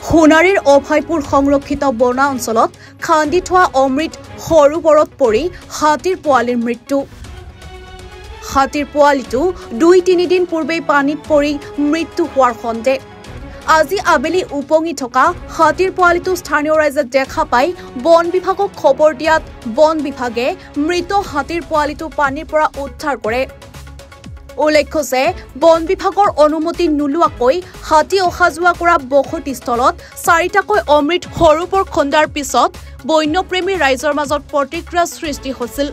সোণাৰীৰ অভয়পুৰ সংৰক্ষিত বনা অঞ্চলত খান্দি থোৱা অমৃত সৰোবৰত পৰি হাতীৰ পোৱালিৰ মৃত্যু। হাতীৰ পোৱালিটো ২-৩ দিন পূৰ্বে পানীত পৰি মৃত্যু হোৱাৰ সন্দেহ। আজি আবেলি উপঙি থকা হাতীৰ পোৱালিটো স্থানীয় ৰাইজে দেখা পাই বন বিভাগক খবৰ দিয়াত বন বিভাগে মৃত হাতীৰ পোৱালিটো পানীৰ পৰা উদ্ধাৰ কৰে। উল্লেখ্য যে বন বিভাগৰ অনুমতি নোলোৱাকৈ হাতী অহা যোৱা কৰা বসতিস্থলত ৪টাকৈ অমৃত সৰোবৰ খন্দাৰ পিছত বন্যপ্ৰেমী ৰাইজৰ মাজত প্ৰতিক্ৰিয়াৰ সৃষ্টি হৈছিল।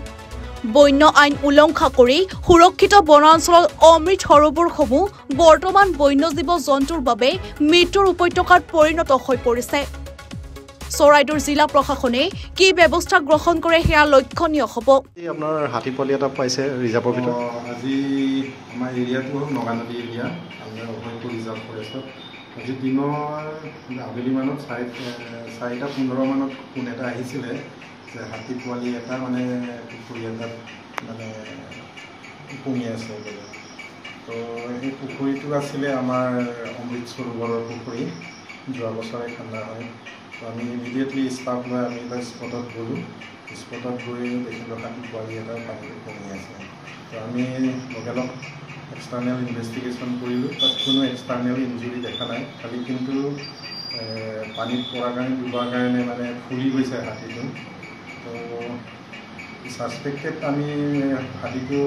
বন্য আইন উলংঘা কৰি সুৰক্ষিত বনাঞ্চলত অমৃত সৰোবৰসমূহ বৰ্তমান বন্য জীৱ জন্তুৰ বাবে মৃত্যুৰ উপত্যকাত পৰিণত হৈ পৰিছে। চৰাইদেউৰ জিলা প্ৰশাসনে কি ব্যৱস্থা গ্ৰহণ কৰে সেয়া লক্ষণীয় হ'ব। আপোনাৰ হাতী পোৱালি এটা পাইছে ৰিজাৰ্ভৰ ভিতৰত। আজি আমাৰ এৰিয়াটো হ'ল নগানদী এৰিয়া, আমাৰ অভয়পুৰ ৰিজাৰ্ভ ফৰেষ্টত আজি দিনৰ আবেলি মানত ৪:১৫ মানত ফোন এটা আহিছিলে যে হাতী পোৱালি এটা মানে পুখুৰী এটাত মানে উপঙি আছে বোলে। তো সেই পুখুৰীটো আছিলে আমাৰ অমৃত সৰোবৰৰ পুখুৰী, যোৱা বছৰে খান্দা হয়। তো আমি ইমিডিয়েটলি ষ্টাফ লৈ আমি এটা স্পটত গ'লোঁ। স্পটত গৈ দেখিলোঁ হাতী পোৱালি এটা পানীত উপঙি আছে। তো আমি লগালগ এক্সটাৰ্নেল ইনভেষ্টিগেশ্যন কৰিলোঁ। তাত কোনো এক্সটাৰ্নেল ইঞ্জুৰি দেখা নাই, খালি কিন্তু পানীত পৰাৰ কাৰণে ডুবাৰ কাৰণে মানে ফুলি গৈছে হাতীটো। তো ছাছপেক্টেড আমি হাতীটো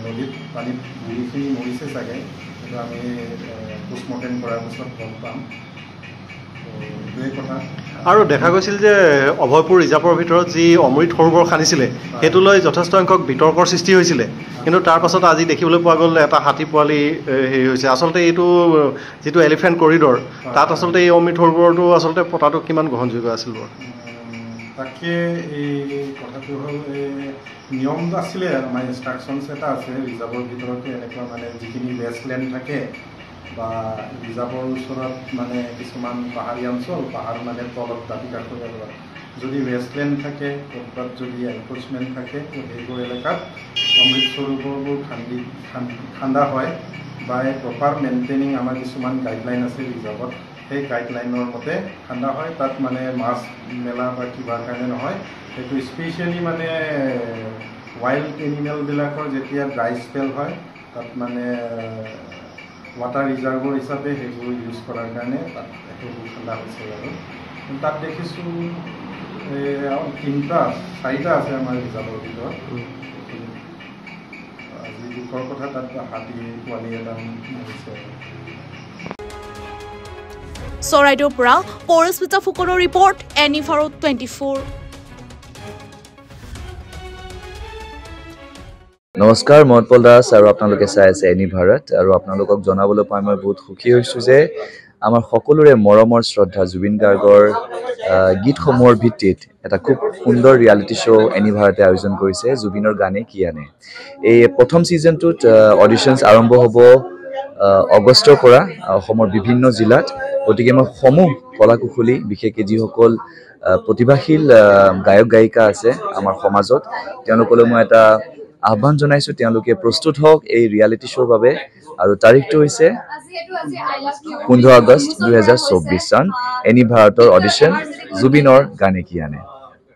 নদীত পানীত বুঢ়ীখিনি মৰিছে চাগে, কিন্তু আমি পোষ্টমৰ্টেম কৰাৰ পিছত গম পাম। এইটোৱেই কথা। আৰু দেখা গৈছিল যে অভয়পুৰ ৰিজাৰ্ভৰ ভিতৰত যি অমৃত সৰোবৰ খান্দিছিলে সেইটো লৈ যথেষ্ট সংখ্যক বিতৰ্কৰ সৃষ্টি হৈছিলে, কিন্তু তাৰ পাছত আজি দেখিবলৈ পোৱা গ'ল এটা হাতী পোৱালি হেৰি হৈছে। আচলতে এইটো যিটো এলিফেণ্ট কৰিডৰ, তাত আচলতে এই অমৃত সৰোবৰটো আচলতে পতাটো কিমান গ্ৰহণযোগ্য আছিল বাৰু? তাকে এই কথাটো হ'ল নিয়ম আছিলে, আমাৰ ইনষ্ট্ৰাকশ্যনছ এটা আছে ৰিজাৰ্ভৰ ভিতৰত এনেকুৱা মানে যিখিনি ৱেষ্টলেণ্ড থাকে বা ৰিজাৰ্ভৰ ওচৰত মানে কিছুমান পাহাৰীয়া অঞ্চল, পাহাৰ মানে তলত দাঁতি কাষৰীয়া, যদি ৱেষ্টলেণ্ড থাকে ক'ৰবাত যদি এনক্ৰচমেণ্ট থাকে সেইবোৰ এলেকাত অমৃত সৰোবৰবোৰ খান্দা হয় বা প্ৰপাৰ মেইনটেইনিং আমাৰ কিছুমান গাইডলাইন আছে ৰিজাৰ্ভত, সেই গাইডলাইনৰ মতে খান্দা হয়। তাত মানে মাছ মেলা বা কিবাৰ কাৰণে নহয়, সেইটো স্পেচিয়েলি মানে ৱাইল্ড এনিমেলবিলাকৰ যেতিয়া ড্ৰাই স্পেল হয় তাত মানে ৱাটাৰ ৰিজাৰ্ভৰ হিচাপে সেইবোৰ ইউজ কৰাৰ কাৰণে তাত সেইবোৰ খান্দা হৈছে। আৰু তাত দেখিছোঁ 4টা আছে আমাৰ ৰিজাৰ্ভৰ ভিতৰত। আজি দুখৰ কথা, তাত হাতী পোৱালি এটা মৰিছে। চৰাইদেউৰ পৰা পৰিস্মিতা ফুকনৰ ৰিপৰ্ট, এনিভাৰত 24। নমস্কাৰ, মই উৎপল দাস আৰু আপোনালোকে চাই আছে এনিভাৰত। আৰু আপোনালোকক জনাবলৈ পাই মই বহুত সুখী হৈছোঁ যে আমাৰ সকলোৰে মৰমৰ শ্ৰদ্ধা জুবিন গাৰ্গৰ গীতসমূহৰ ভিত্তিত এটা খুব সুন্দৰ ৰিয়েলিটি শ্ব' এনিভাৰতে আয়োজন কৰিছে, জুবিনৰ গানে কি আনে। এই প্ৰথম ছিজনটোত অডিশ্যনছ আৰম্ভ হ'ব আগষ্টৰ পৰা অসমৰ বিভিন্ন জিলাত। গতিকে মই সমূহ কলা কুশলী, বিশেষকৈ যিসকল প্ৰতিভাশীল গায়ক গায়িকা আছে আমাৰ সমাজত, তেওঁলোকলৈ মই এটা আহ্বান জনাইছোঁ, তেওঁলোকে প্ৰস্তুত হওক এই ৰিয়েলিটি শ্ব'ৰ বাবে। আৰু তাৰিখটো হৈছে 15 আগষ্ট 2024 চন, এনিভাৰতৰ অডিশ্যন জুবিনৰ গানে কি আনে।